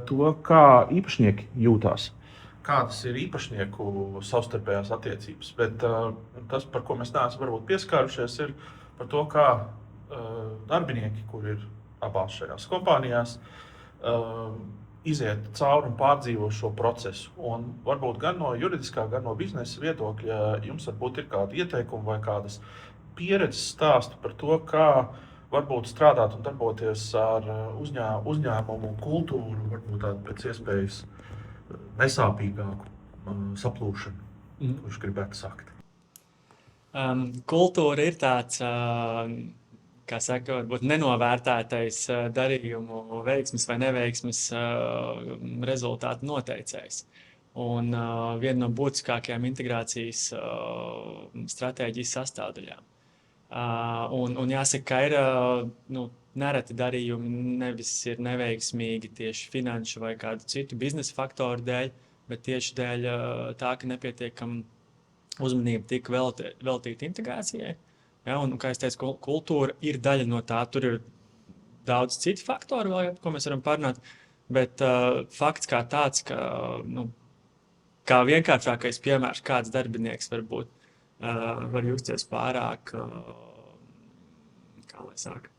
to, kā īpašnieki jūtās. Kādas ir īpašnieku savstarpējās attiecības. Bet tas, par ko mēs neesam varbūt pieskārušies, ir par to, kā darbinieki, kur ir abās šajās kompānijās, iziet cauri un pārdzīvo šo procesu. Un varbūt gan no juridiskā, gan no biznesa viedokļa jums varbūt ir kādi ieteikumi vai kādas pieredzes stāstu par to, kā varbūt strādāt un darboties ar uzņēmumu kultūru, varbūt tādu pēc iespējas nesāpīgāku saplūšanu, kurš gribētu sākt. Kultūra ir tāds, kā saka, varbūt nenovērtētais darījumu veiksmes vai neveiksmes rezultātu noteicējs. Un viena no būtiskākajām integrācijas stratēģijas sastāvdaļām. Un jāsaka, ka ir nereti darījumi nevis ir neveiksmīgi tieši finanšu vai kādu citu biznesa faktoru dēļ, bet tieši dēļ tā, ka nepietiekam uzmanība tika veltīta integrācijai. Ja, un, kā es teicu, kultūra ir daļa no tā. Tur ir daudz citu faktoru, vēl, ko mēs varam parunāt, bet fakts kā tāds, ka kā vienkāršākais piemērs, kāds darbinieks varbūt var justies pārāk, kā lai saka,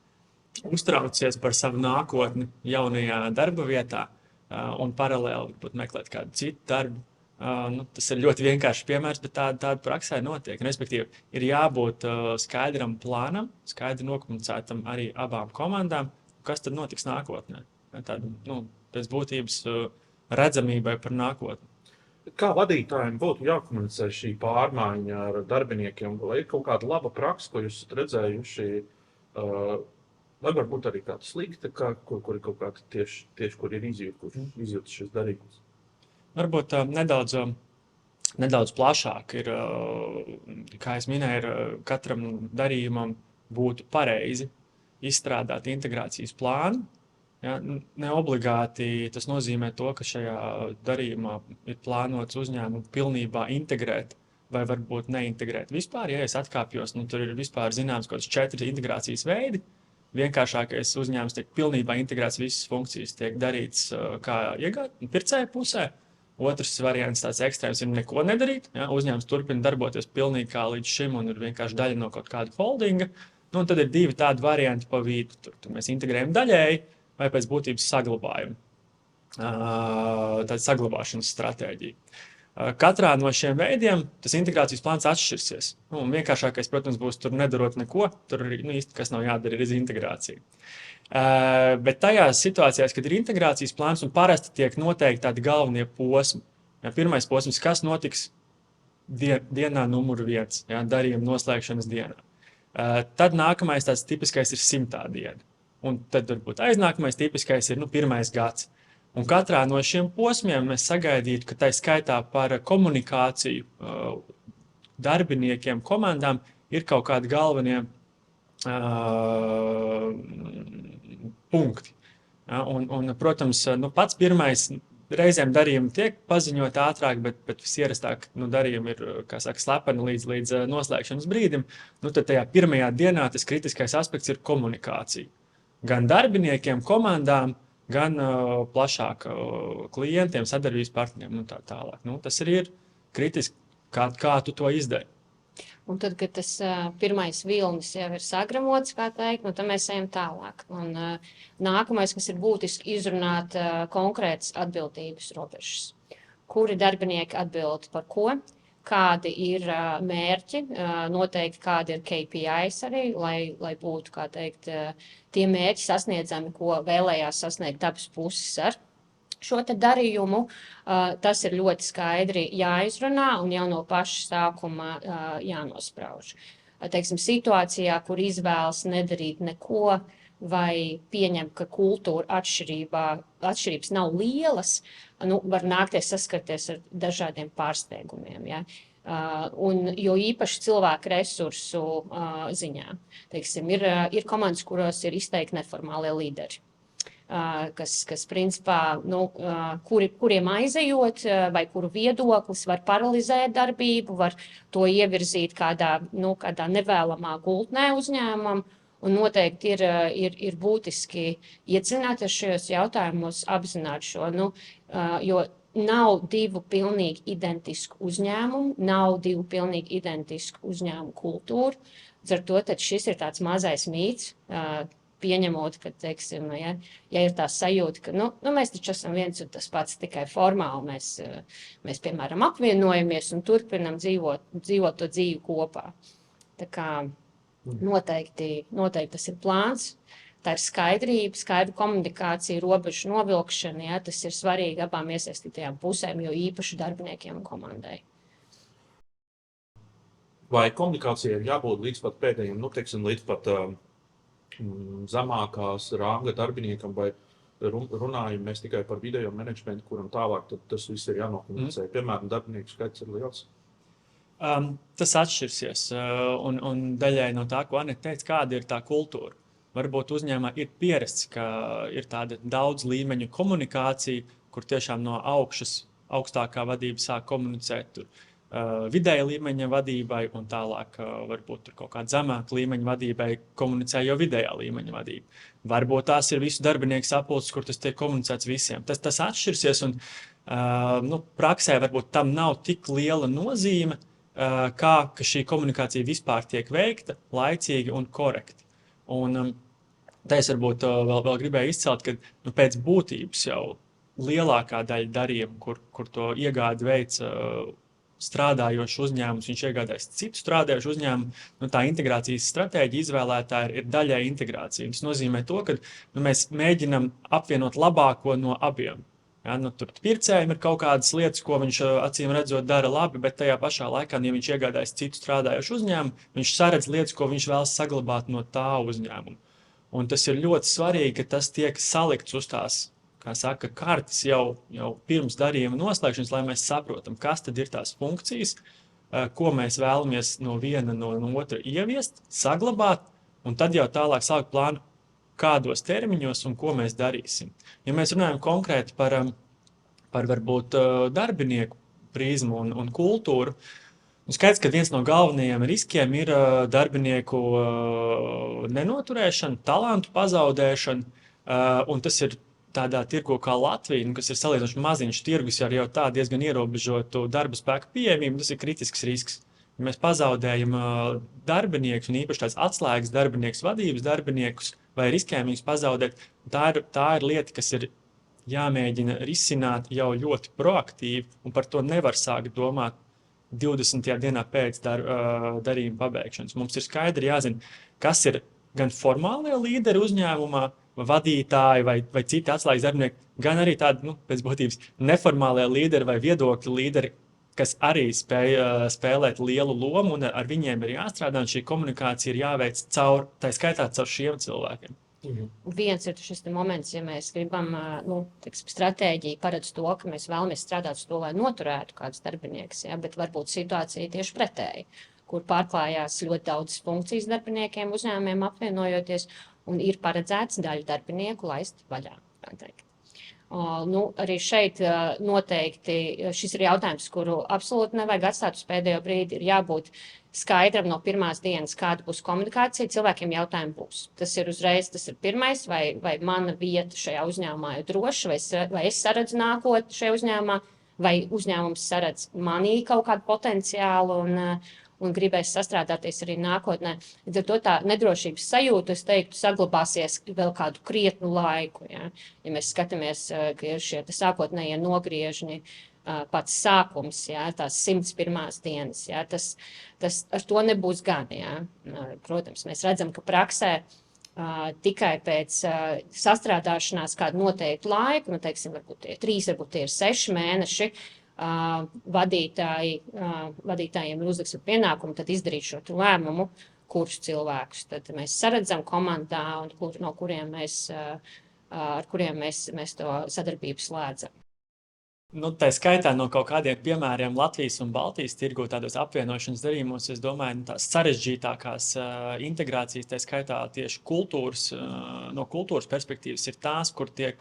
uztraucies par savu nākotni jaunajā darba vietā un paralēli meklēt kādu citu darbu. Tas ir ļoti vienkāršs piemērs, bet tāda praksē notiek. Respektīvi, ir jābūt skaidram plānam, skaidri nokomunicētam arī abām komandām, kas tad notiks nākotnē. Tāda, pēc būtības redzamībai par nākotni. Kā vadītājiem būtu jākomunicē šī pārmaiņa ar darbiniekiem? Vai ir kaut kāda laba praksa, ko jūs esat redzējuši, vai varbūt arī kāda slikta, kur ir kaut kāda tieši kur ir izjūtas šis darījums? Varbūt nedaudz plašāk ir, kā es minēju, katram darījumam būtu pareizi izstrādāt integrācijas plānu. Ja, neobligāti tas nozīmē to, ka šajā darījumā ir plānots uzņēmumu pilnībā integrēt vai varbūt neintegrēt. Vispār, ja es atkāpjos, tur ir vispār zināms kaut kāds 4 integrācijas veidi. Vienkāršākais uzņēmums tiek pilnībā integrēts, visas funkcijas tiek darīts kā pircēja pusē. Otrs variants, tāds ekstrēms, ir neko nedarīt. Ja, uzņēmums turpina darboties pilnīgi kā līdz šim un ir vienkārši daļa no kaut kāda holdinga. Un tad ir 2 tādi varianti pa vidu. Tur mēs integrējam daļēji vai pēc būtības saglabājam. Tāda saglabāšanas stratēģija. Katrā no šiem veidiem tas integrācijas plāns atšķirsies. Vienkāršākais, protams, būs tur nedarot neko. Tur īsti kas nav jādara, ir integrācija. Bet tajās situācijās, kad ir integrācijas plāns un parasti tiek noteikti tādi galvenie posmi. Ja, pirmais posms, kas notiks dienā numur 1, ja, darījuma noslēgšanas dienā. Tad nākamais tāds tipiskais ir 100. diena. Un tad varbūt aiznākamais tipiskais ir 1. gads. Un katrā no šiem posmiem mēs sagaidītu, ka tai skaitā par komunikāciju darbiniekiem, komandām ir kaut kādi galvenie punkti. Ja, un, protams, pats pirmais reizēm darījumi tiek paziņot ātrāk, bet visierastāk darījumi ir, kā saka, slepeni līdz noslēgšanas brīdim. Tad tajā 1. dienā tas kritiskais aspekts ir komunikācija. Gan darbiniekiem, komandām, gan plašāk klientiem, sadarbības partneriem un tā tālāk. Tas arī ir kritiski, kā tu to izdari. Un tad, kad tas pirmais vilnis jau ir sagramots, kā teikt, tad mēs ejam tālāk. Un nākamais, kas ir būtiski, izrunāt konkrētas atbildības robežas. Kuri darbinieki atbild par ko, kādi ir mērķi, noteikti kādi ir KPIs arī, lai būtu, kā teikt, tie mērķi sasniedzami, ko vēlējās sasniegt abas puses ar šo te darījumu. Tas ir ļoti skaidri jāizrunā un jau no paša sākuma jānosprauž. Teiksim, situācijā, kur izvēlas nedarīt neko vai pieņem, ka kultūra atšķirības nav lielas, var nākties saskarties ar dažādiem pārsteigumiem. Ja? Jo īpaši cilvēku resursu ziņā. Teiksim, ir komandas, kuros ir izteikti neformālie līderi. Kas principā, kuriem aizejot, vai kuru viedoklis var paralizēt darbību, var to ievirzīt kādā nevēlamā gultnē uzņēmumam, Un noteikti ir būtiski iedziļināties šajos jautājumos, apzināt šo, jo nav divu pilnīgi identisku uzņēmumu, nav divu pilnīgi identisku uzņēmumu kultūru. Ar to šis ir tāds mazais mīts, pieņemot, ka, teiksim, ja ir tā sajūta, ka mēs taču esam viens un tas pats, tikai formāli mēs piemēram, apvienojamies un turpinam dzīvot to dzīvi kopā. Tā kā noteikti tas ir plāns, tā ir skaidrība, skaidra komunikācija, robežu novilkšana, ja, tas ir svarīgi abām iesaistītajām pusēm, jo īpaši darbiniekiem un komandai. Vai komunikācija ir jābūt līdz pat pēdējiem, līdz pat zemākās ranga darbiniekam, vai runājam mēs tikai par video menedžmentu, kuram tālāk tas viss ir jānokomunicē. Piemēram, darbinieku skaits ir liels. Tas atšķirsies, un daļai no tā, ko Aneta teica, kāda ir tā kultūra. Varbūt uzņēmumā ir pierasts, ka ir tāda daudz līmeņu komunikācija, kur tiešām no augšas augstākā vadība sāk komunicēt tur. Vidēja līmeņa vadībai un tālāk varbūt tur kaut kāda zemāka līmeņa vadībai komunicē jau vidējā līmeņa vadība. Varbūt tās ir visu darbinieku sapulces, kur tas tiek komunicēts visiem. Tas atšķirsies un praksē varbūt tam nav tik liela nozīme, ka šī komunikācija vispār tiek veikta laicīgi un korekti. Un tā es varbūt vēl gribēju izcelt, ka pēc būtības jau lielākā daļa darījumu, kur to iegādi veids strādājošs uzņēmums, viņš iegādājas citu strādājošu uzņēmumu, tā integrācijas stratēģija izvēlētā ir daļai integrācija. Tas nozīmē to, ka mēs mēģinam apvienot labāko no abiem. Ja, tur pircējiem ir kaut kādas lietas, ko viņš acīm redzot dara labi, bet tajā pašā laikā, ja viņš iegādājas citu strādājošu uzņēmumu, viņš saredz lietas, ko viņš vēlas saglabāt no tā uzņēmuma. Un tas ir ļoti svarīgi, ka tas tiek salikts uz tās, kā saka, kartes jau pirms darījuma noslēgšanas, lai mēs saprotam, kas tad ir tās funkcijas, ko mēs vēlamies no viena no otra ieviest, saglabāt, un tad jau tālāk sākt plānu, kādos termiņos un ko mēs darīsim. Ja mēs runājam konkrēti par varbūt darbinieku prizmu un kultūru, skaidrs, ka viens no galvenajiem riskiem ir darbinieku nenoturēšana, talantu pazaudēšana, un tas ir tādā tirgu kā Latvija, kas ir salīdzinoši maziņš tirgus ar jau tā diezgan ierobežotu darba spēku pieejamību, tas ir kritisks risks. Ja mēs pazaudējam darbiniekus, un īpaši tāds atslēgas darbinieks, vadības darbiniekus, vai riskējam viņus pazaudēt, tā ir lieta, kas ir jāmēģina risināt jau ļoti proaktīvi, un par to nevar sākt domāt 20. dienā pēc darījuma pabeigšanas. Mums ir skaidri jāzina, kas ir gan formālie līderi uzņēmumā, vadītāji vai citi atslēgas darbinieki, gan arī tādi, pēc būtības, neformālie līderi vai viedokļu līderi, kas arī spēj spēlēt lielu lomu, un ar viņiem ir jāstrādā, un šī komunikācija ir jāveic tā skaitā caur šiem cilvēkiem. Viens ir šis moments, ja mēs gribam, stratēģiju paredz to, ka mēs vēlamies strādāt uz to, lai noturētu kādus darbinieks, ja, bet varbūt situācija tieši pretēji, kur pārklājās ļoti daudz funkcijas darbiniekiem, uzņēmumiem apvienojoties, un ir paredzēts daļu darbinieku laist vaļā. Arī šeit noteikti šis ir jautājums, kuru absolūti nevajag atstāt uz pēdējo brīdi. Ir jābūt skaidram no pirmās dienas, kāda būs komunikācija. Cilvēkiem jautājumi būs. Tas ir uzreiz, tas ir pirmais, vai mana vieta šajā uzņēmumā ir droša, vai es saredzu nākotni šajā uzņēmumā, vai uzņēmums saredz manī kaut kādu potenciālu un gribēs sastrādāties arī nākotnē. Līdz ar to tā nedrošības sajūta, es teiktu, saglabāsies vēl kādu krietnu laiku. Ja mēs skatāmies, ka ir šie sākotnējie nogriežņi, pats sākums, ja, tās 101. dienas, ja, tas ar to nebūs gan. Ja. Protams, mēs redzam, ka praksē tikai pēc sastrādāšanās kādu noteiktu laiku, teiksim, varbūt tie 3, varbūt tie ir 6 mēneši, vadītājiem ir uzlikts par pienākumu tad izdarīt šo lēmumu, kurus cilvēkus tad mēs saredzam komandā un ar kuriem mēs to sadarbību slēdzam. Tā skaitā no kaut kādiem piemēriem Latvijas un Baltijas tirgu tādos apvienošanas darījumos, es domāju, tās sarežģītākās integrācijas, tā skaitā tieši no kultūras perspektīvas ir tās, kur tiek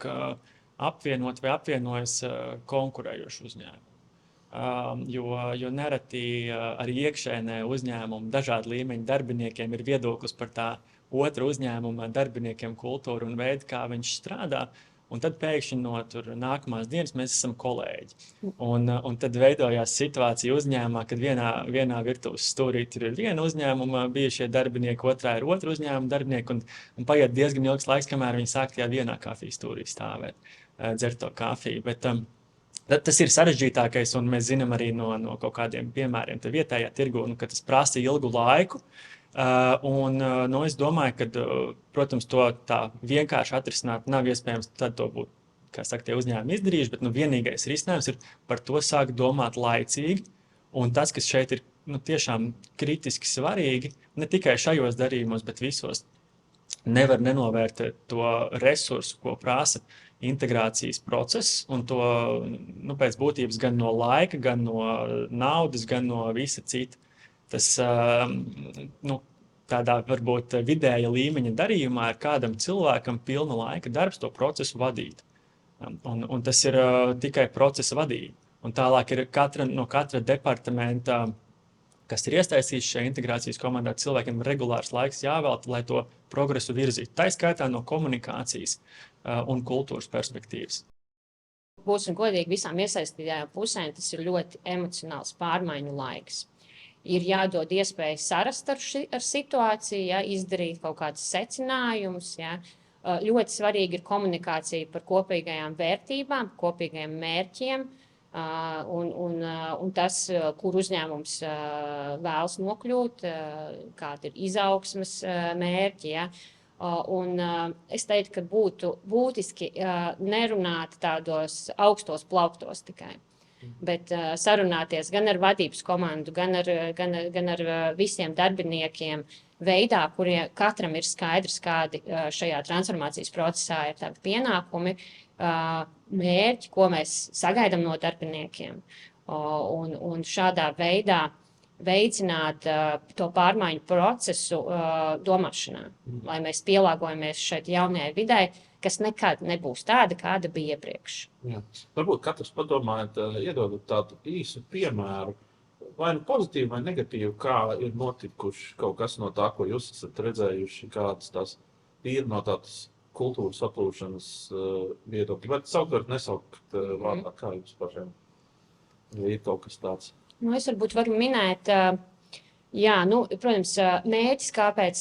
apvienot vai apvienojas konkurējoši uzņēmumi. Jo nereti arī iekšēnē uzņēmumu dažādu līmeņu darbiniekiem ir viedoklis par tā otra uzņēmuma darbiniekiem kultūru un veidu, kā viņš strādā. Un tad pēkšņi no nākamās dienas mēs esam kolēģi. Un tad veidojās situācija uzņēmumā, kad vienā virtuves stūrī tur ir viena uzņēmuma bijušie darbinieki, otrā ir otra uzņēmuma darbinieki, un paiet diezgan ilgs laiks, kamēr viņi sāk tajā vienā kafijas stūrī stāvēt, dzert to kafiju. Bet tas ir sarežģītākais, un mēs zinām arī no kaut kādiem piemēriem te vietējā tirgu, ka tas prasa ilgu laiku. Es domāju, ka, protams, to tā vienkārši atrisināt nav iespējams, tad to būtu, kā saka, tie uzņēmumi izdarījuši, bet vienīgais risinājums ir par to sākt domāt laicīgi. Un tas, kas šeit ir tiešām kritiski svarīgi, ne tikai šajos darījumos, bet visos, nevar nenovērtēt to resursu, ko prasa integrācijas process, un to pēc būtības gan no laika, gan no naudas, gan no visa cita. Tas tādā varbūt vidēja līmeņa darījumā ir kādam cilvēkam pilna laika darbs to procesu vadīt. Un tas ir tikai procesa vadība. Un tālāk ir no katra departamenta, kas ir iesaistīts šajā integrācijas komandā, cilvēkiem regulārs laiks jāvelta, lai to progresu virzītu. Tā skaitā no komunikācijas un kultūras perspektīvas. Būsim godīgi, visām iesaistītajām pusēm tas ir ļoti emocionāls pārmaiņu laiks. Ir jādod iespēja sarast ar situāciju, ja, izdarīt kaut kādus secinājumus. Ja. Ļoti svarīgi ir komunikācija par kopīgajām vērtībām, kopīgajiem mērķiem un tas, kur uzņēmums vēlas nokļūt, kādi ir izaugsmes mērķi. Ja. Es teiktu, ka būtu būtiski nerunāt tādos augstos plauktos tikai. Bet sarunāties gan ar vadības komandu, gan ar visiem darbiniekiem veidā, kuriem katram ir skaidrs, kādi šajā transformācijas procesā ir tādi pienākumi, mērķi, ko mēs sagaidām no darbiniekiem. Un šādā veidā veicināt to pārmaiņu procesu domāšanā, lai mēs pielāgojamies šeit jaunajai videi, kas nekad nebūs tāda, kāda bija iepriekš. Jā. Varbūt katrs padomājot, iedodot tādu īsu piemēru, vai pozitīvu vai negatīvu, kā ir notikuši kaut kas no tā, ko jūs esat redzējuši, kādas tās ir no tādas kultūras aplūšanas viedokļi. Vai saukt, nesaukt vārdā, kā jums pašiem ir kaut kas tāds? Es varbūt varu minēt, protams, mērķis, kāpēc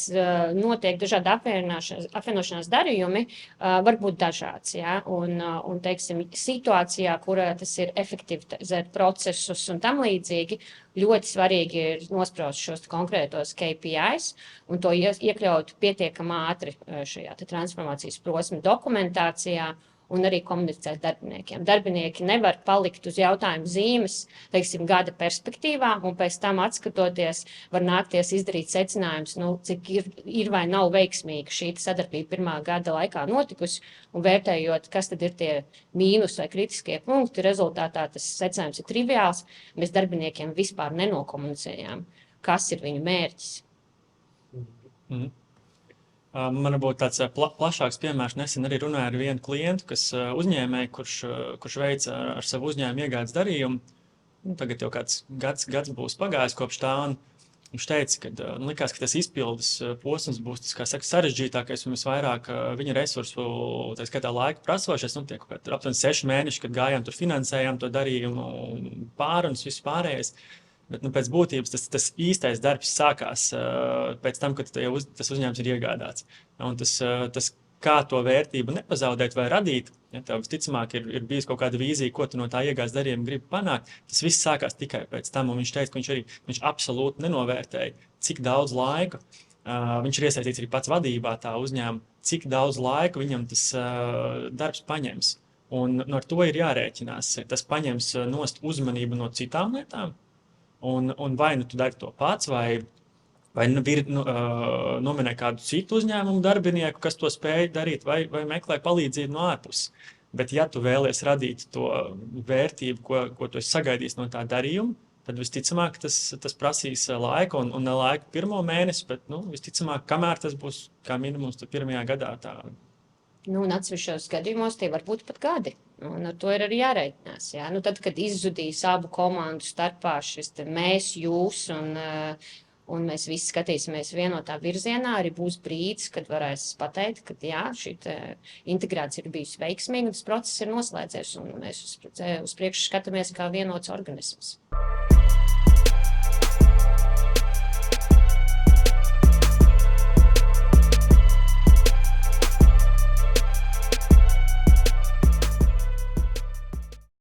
notiek dažādi apvienošanās darījumi, var būt dažāds. Ja? Un teiksim, situācijā, kurā tas ir efektivizēt procesus un tam līdzīgi, ļoti svarīgi ir nospraust šos konkrētos KPIs un to iekļaut pietiekami ātri šajā transformācijas posma dokumentācijā. Un arī komunicēt darbiniekiem. Darbinieki nevar palikt uz jautājumu zīmes, teiksim, gada perspektīvā, un pēc tam atskatoties, var nākties izdarīt secinājumus, cik ir vai nav veiksmīga šī sadarbība pirmā gada laikā notikusi, un vērtējot, kas tad ir tie mīnus vai kritiskie punkti, rezultātā tas secinājums ir triviāls, mēs darbiniekiem vispār nenokomunicējām, kas ir viņu mērķis. Man būtu tāds plašāks piemērs. Nesen arī runāju ar vienu klientu, kas uzņēmēju, kurš veic ar savu uzņēmumu iegādes darījumu. Tagad jau kāds gads būs pagājis kopš tā, un viņš teica, ka likās, ka tas izpildes posms būs tas, kā saka, sarežģītākais un visvairāk viņa resursu, tā skaitā laika prasošais, tiek aptuveni 6 mēneši, kad gājām tur finansējām to darījumu pārunas, viss pārējais. Bet pēc būtības tas īstais darbs sākās pēc tam, kad tas uzņēmums ir iegādāts. Un tas kā to vērtību nepazaudēt vai radīt, ja tev visticamāk ir bijis kaut kāda vīzija, ko tu no tā iegādes darījuma gribi panākt, tas viss sākās tikai pēc tam. Un viņš teica, ka viņš absolūti nenovērtēja, cik daudz laika, viņš ir iesaistīts arī pats vadībā tā uzņēmuma, cik daudz laika viņam tas darbs paņems. Un ar to ir jārēķinās. Tas paņems nost uzmanību no citām lietām. Un vai tu dari to pats, vai nominē kādu citu uzņēmumu darbinieku, kas to spēj darīt, vai meklē palīdzību no ārpuses. Bet ja tu vēlies radīt to vērtību, ko tu esi sagaidījis no tā darījuma, tad visticamāk tas prasīs laiku, un ne laiku pirmo mēnesi, bet visticamāk, kamēr tas būs kā minimums pirmajā gadā. Un atsevišķos gadījumos tie var būt pat gadi. Un ar to ir arī jārēķinās. Tad, kad izzudīs abu komandu starpā šis mēs, jūs un mēs visi skatīsimies vienotā virzienā, arī būs brīdis, kad varēs pateikt, ka jā, šī integrācija ir bijusi veiksmīga, un tas process ir noslēdzies, un mēs uz priekšu skatāmies kā vienots organisms.